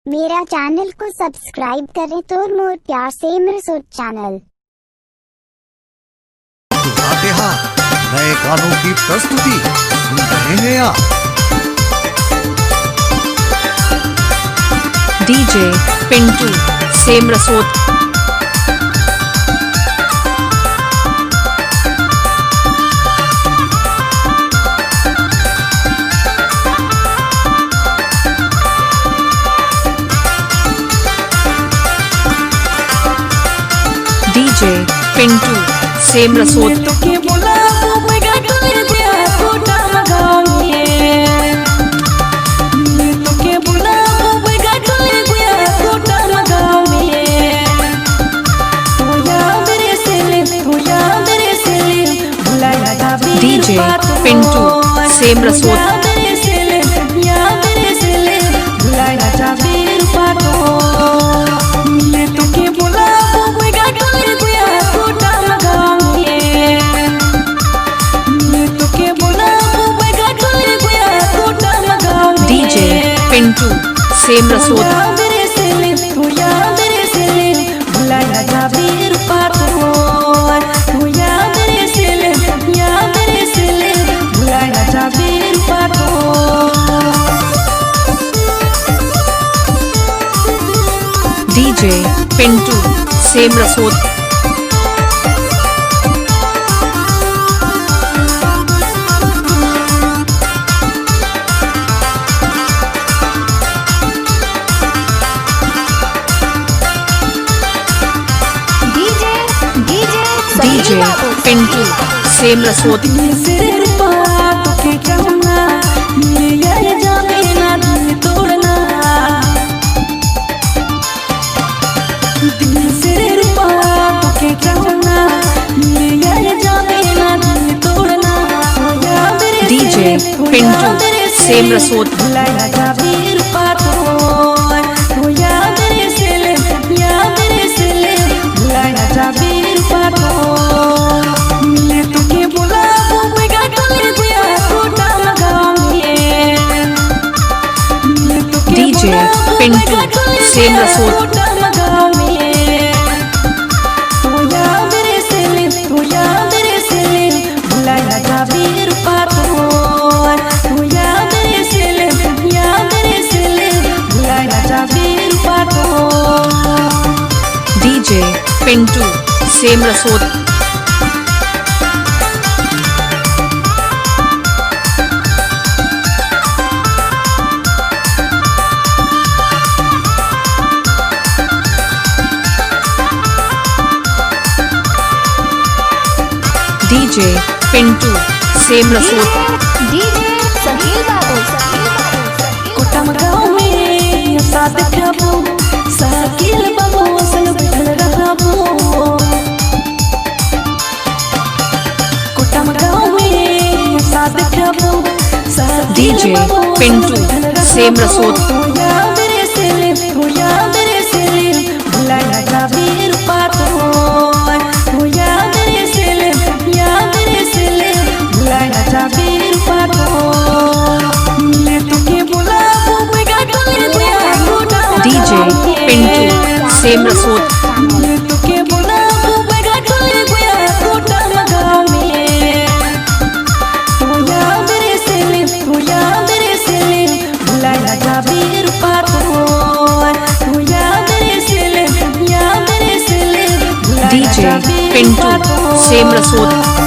मेरा चैनल को सब्सक्राइब करें तो मोर प्यार से इमरसूद चैनल। नए गानों की प्रस्तुति सुन रहे हैं आप। DJ Pintu Semarsot. DJ Pintu Semarsot. DJ Pintu Semarsot. DJ Pintu Semarsot. DJ Pintu Semarsot. DJ Pintu Semarsot. DJ Pintu Semarsot. DJ Pintu Semarsot. DJ Pintu Semarsot. DJ Pintu Semarsot. DJ Sakil Babu. Kotam गाँव में साथ खाबो सकील बाबू संग बैठल रहबो। कोटम गाँव में साथ खाबो DJ Pintu Semarsot. DJ Pintu Semarsot. DJ Pintu Semarsot.